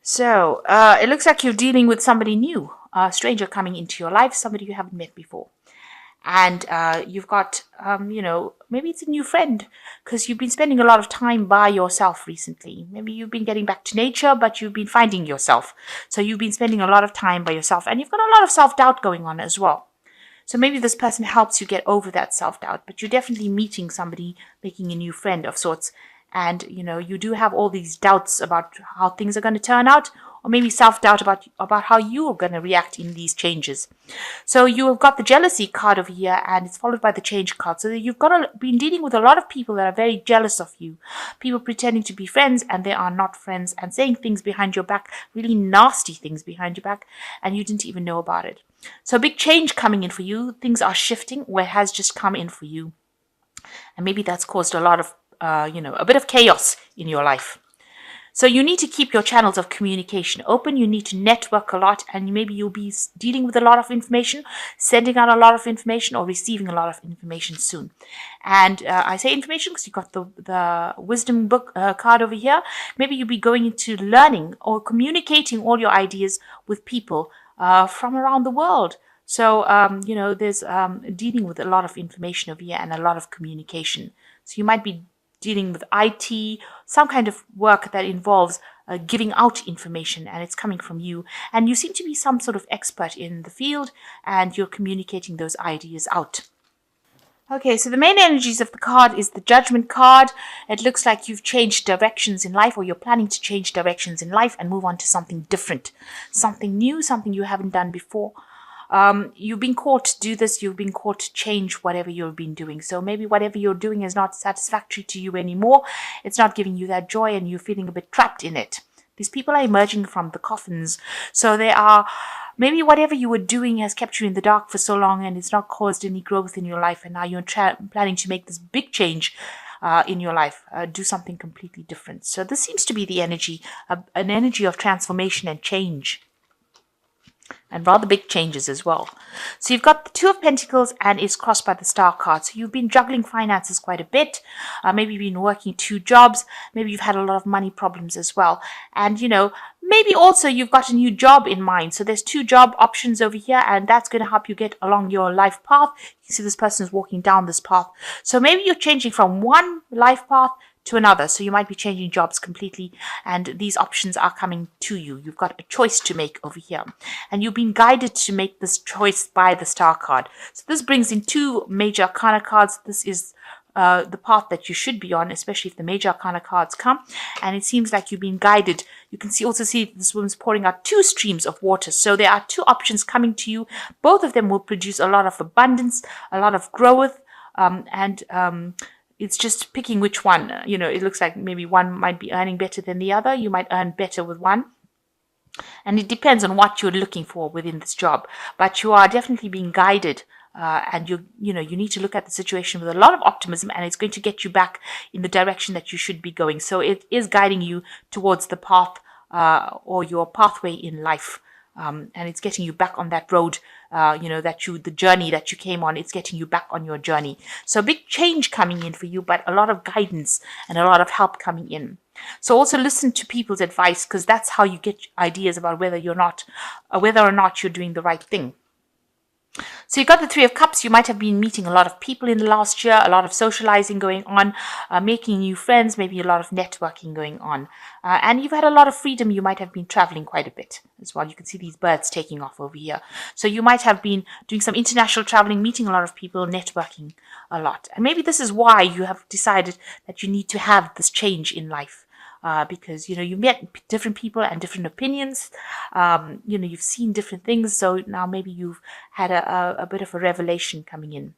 So it looks like you're dealing with somebody new, a stranger coming into your life, somebody you haven't met before. And you've got, maybe it's a new friend because you've been spending a lot of time by yourself recently. Maybe you've been getting back to nature, but you've been finding yourself. So you've been spending a lot of time by yourself, and you've got a lot of self-doubt going on as well. So maybe this person helps you get over that self-doubt, but you're definitely meeting somebody, making a new friend of sorts. And, you do have all these doubts about how things are going to turn out, or maybe self-doubt about how you're going to react in these changes. So you've got the jealousy card over here, and it's followed by the change card. So you've been dealing with a lot of people that are very jealous of you. People pretending to be friends, and they are not friends, and saying things behind your back, really nasty things behind your back, and you didn't even know about it. So a big change coming in for you. Things are shifting where it has just come in for you. And maybe that's caused a lot of, a bit of chaos in your life. So you need to keep your channels of communication open. You need to network a lot, and maybe you'll be dealing with a lot of information, sending out a lot of information, or receiving a lot of information soon. And I say information because you got the wisdom book card over here. Maybe you'll be going into learning or communicating all your ideas with people from around the world. So, there's dealing with a lot of information over here and a lot of communication. So you might be dealing with IT, some kind of work that involves giving out information, and it's coming from you. And you seem to be some sort of expert in the field, and you're communicating those ideas out. Okay, so the main energies of the card is the Judgment card. It looks like you've changed directions in life, or you're planning to change directions in life and move on to something different, something new, something you haven't done before. You've been called to do this. You've been called to change whatever you've been doing. So maybe whatever you're doing is not satisfactory to you anymore. It's not giving you that joy, and you're feeling a bit trapped in it. These people are emerging from the coffins. So they are, maybe whatever you were doing has kept you in the dark for so long, and it's not caused any growth in your life. And now you're planning to make this big change in your life, do something completely different. So this seems to be the energy, an energy of transformation and change. And rather big changes as well. So you've got the Two of Pentacles, and it's crossed by the Star card. So you've been juggling finances quite a bit. Maybe you've been working 2 jobs. Maybe you've had a lot of money problems as well. And, maybe also you've got a new job in mind. So there's 2 job options over here, and that's going to help you get along your life path. You see this person is walking down this path. So maybe you're changing from one life path to another. So you might be changing jobs completely, and these options are coming to you. You've got a choice to make over here, and you've been guided to make this choice by the Star card. So this brings in 2 major arcana cards. This is the path that you should be on, especially if the major arcana cards come, and it seems like you've been guided. You can also see this woman's pouring out 2 streams of water. So there are 2 options coming to you. Both of them will produce a lot of abundance, a lot of growth, and it's just picking which one. It looks like maybe one might be earning better than the other. You might earn better with one. And it depends on what you're looking for within this job. But you are definitely being guided. And you need to look at the situation with a lot of optimism, and it's going to get you back in the direction that you should be going. So it is guiding you towards the path or your pathway in life. And it's getting you back on that road, the journey that you came on. It's getting you back on your journey. So a big change coming in for you, but a lot of guidance and a lot of help coming in. So also listen to people's advice, because that's how you get ideas about whether or not you're doing the right thing. So you've got the 3 of Cups. You might have been meeting a lot of people in the last year, a lot of socializing going on, making new friends, maybe a lot of networking going on. And you've had a lot of freedom. You might have been traveling quite a bit as well. You can see these birds taking off over here. So you might have been doing some international traveling, meeting a lot of people, networking a lot. And maybe this is why you have decided that you need to have this change in life. Because, you met different people and different opinions. You've seen different things. So now maybe you've had a bit of a revelation coming in.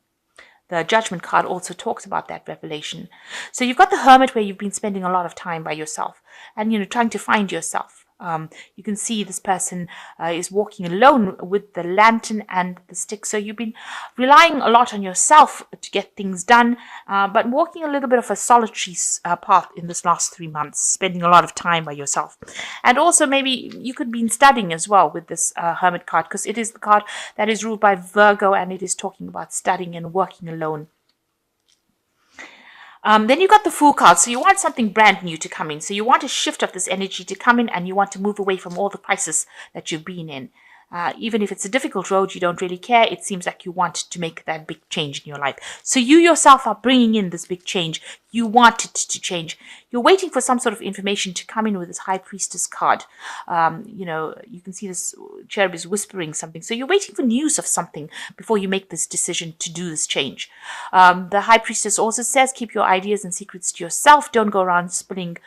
The Judgment card also talks about that revelation. So you've got the Hermit, where you've been spending a lot of time by yourself and, trying to find yourself. You can see this person is walking alone with the lantern and the stick. So you've been relying a lot on yourself to get things done, but walking a little bit of a solitary path in this last 3 months, spending a lot of time by yourself. And also maybe you could be studying as well with this Hermit card, because it is the card that is ruled by Virgo, and it is talking about studying and working alone. Then you got the Fool card. So you want something brand new to come in. So you want a shift of this energy to come in, and you want to move away from all the crisis that you've been in. Even if it's a difficult road, you don't really care. It seems like you want to make that big change in your life. So you yourself are bringing in this big change. You want it to change. You're waiting for some sort of information to come in with this High Priestess card. You can see this cherub is whispering something. So you're waiting for news of something before you make this decision to do this change. The High Priestess also says, keep your ideas and secrets to yourself. Don't go around spilling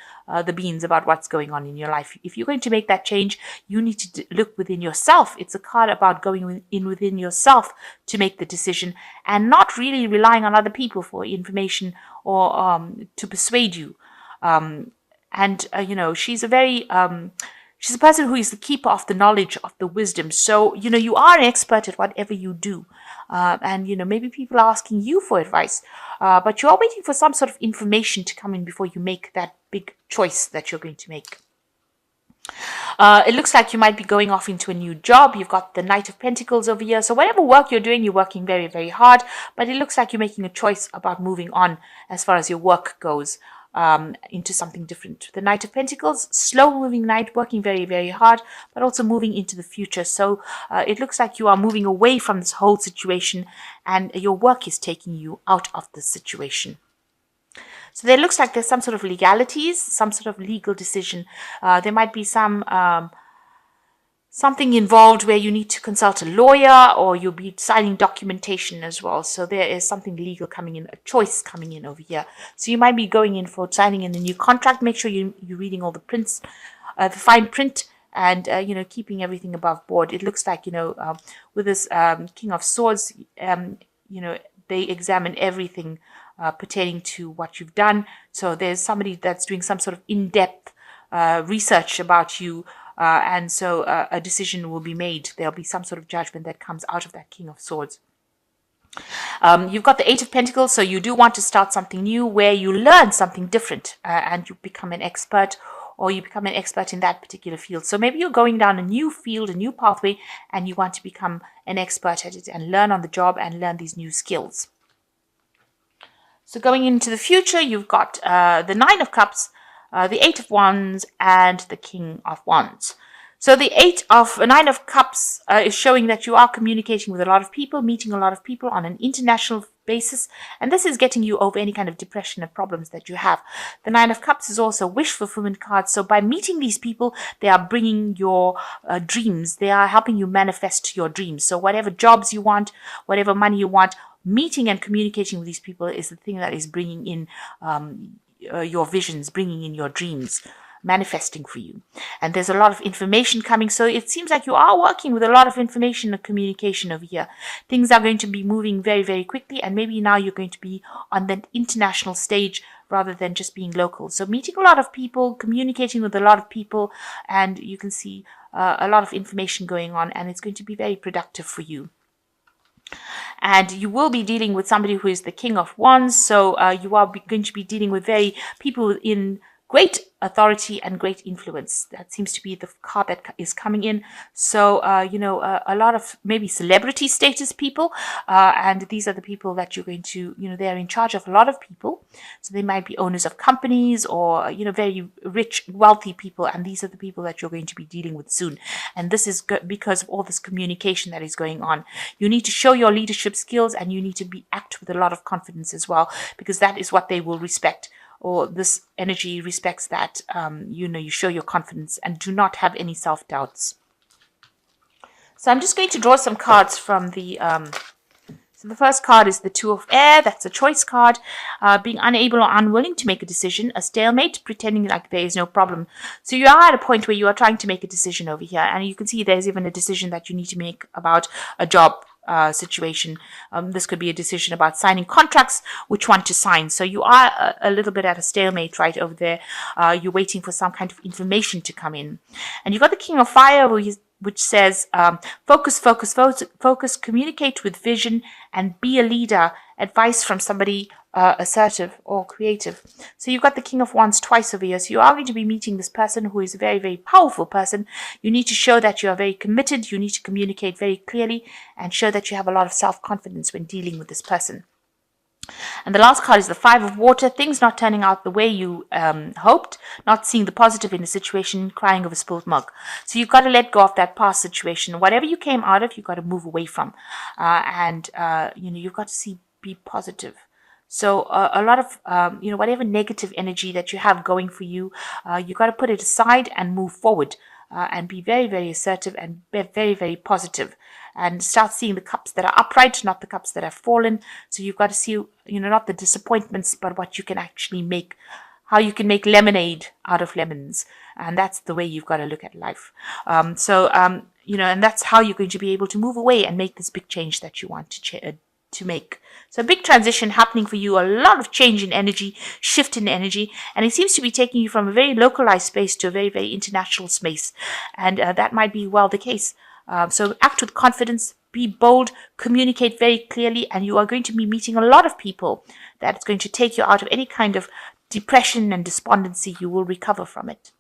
the beans about what's going on in your life. If you're going to make that change, you need to look within yourself. It's a card about going in within yourself to make the decision and not really relying on other people for information or to persuade you. She's a very she's a person who is the keeper of the knowledge, of the wisdom. So, you are an expert at whatever you do. Maybe people are asking you for advice, but you're waiting for some sort of information to come in before you make that big choice that you're going to make. It looks like you might be going off into a new job. You've got the Knight of Pentacles over here. So whatever work you're doing, you're working very, very hard. But it looks like you're making a choice about moving on as far as your work goes. Into something different. The Knight of Pentacles, slow-moving knight, working very, very hard, but also moving into the future. So it looks like you are moving away from this whole situation, and your work is taking you out of this situation. So there looks like there's some sort of legalities, some sort of legal decision. There might be something involved where you need to consult a lawyer, or you'll be signing documentation as well. So there is something legal coming in, a choice coming in over here. So you might be going in for signing in a new contract. Make sure you're reading all the prints, the fine print, and keeping everything above board. It looks like with this King of Swords, they examine everything pertaining to what you've done. So there's somebody that's doing some sort of in-depth research about you. And so a decision will be made. There'll be some sort of judgment that comes out of that King of Swords. You've got the Eight of Pentacles, so you do want to start something new where you learn something different and you become an expert, or you become an expert in that particular field. So maybe you're going down a new field, a new pathway, and you want to become an expert at it and learn on the job and learn these new skills. So going into the future, you've got the Nine of Cups, the Eight of Wands, and the King of Wands. So the Nine of Cups is showing that you are communicating with a lot of people, meeting a lot of people on an international basis, and this is getting you over any kind of depression or problems that you have. The Nine of Cups is also a wish fulfillment card. So by meeting these people, they are bringing your dreams. They are helping you manifest your dreams. So whatever jobs you want, whatever money you want, meeting and communicating with these people is the thing that is bringing in your visions, bringing in your dreams, manifesting for you. And there's a lot of information coming. So it seems like you are working with a lot of information and communication over here. Things are going to be moving very, very quickly. And maybe now you're going to be on the international stage rather than just being local. So meeting a lot of people, communicating with a lot of people, and you can see a lot of information going on, and it's going to be very productive for you. And you will be dealing with somebody who is the King of Wands. So you are going to be dealing with people in great authority and great influence. That seems to be the card that is coming in. So, a lot of maybe celebrity status people. And these are the people that you're going to, they're in charge of a lot of people. So they might be owners of companies or, very rich, wealthy people. And these are the people that you're going to be dealing with soon. And this is because of all this communication that is going on. You need to show your leadership skills, and you need to act with a lot of confidence as well, because that is what they will respect. Or this energy respects that, you show your confidence and do not have any self-doubts. So I'm just going to draw some cards from so the first card is the Two of Air. That's a choice card. Being unable or unwilling to make a decision, a stalemate, pretending like there is no problem. So you are at a point where you are trying to make a decision over here. And you can see there's even a decision that you need to make about a job situation. This could be a decision about signing contracts, which one to sign. So you are a little bit at a stalemate right over there. You're waiting for some kind of information to come in. And you've got the King of Fire, which says, focus, communicate with vision, and be a leader. Advice from somebody assertive or creative. So you've got the King of Wands twice over here. So you are going to be meeting this person who is a very, very powerful person. You need to show that you are very committed. You need to communicate very clearly and show that you have a lot of self-confidence when dealing with this person. And the last card is the Five of Water. Things not turning out the way you hoped, not seeing the positive in the situation, crying over spilled milk. So you've got to let go of that past situation. Whatever you came out of, you've got to move away from. You've got to be positive. So a lot of, whatever negative energy that you have going for you, you got to put it aside and move forward and be very, very assertive and be very, very positive and start seeing the cups that are upright, not the cups that have fallen. So you've got to see, not the disappointments, but what you can actually make, how you can make lemonade out of lemons. And that's the way you've got to look at life. And that's how you're going to be able to move away and make this big change that you want to make. So a big transition happening for you, a lot of change in energy, shift in energy, and it seems to be taking you from a very localized space to a very, very international space. And that might be well the case. So act with confidence, be bold, communicate very clearly, and you are going to be meeting a lot of people that's going to take you out of any kind of depression and despondency. You will recover from it.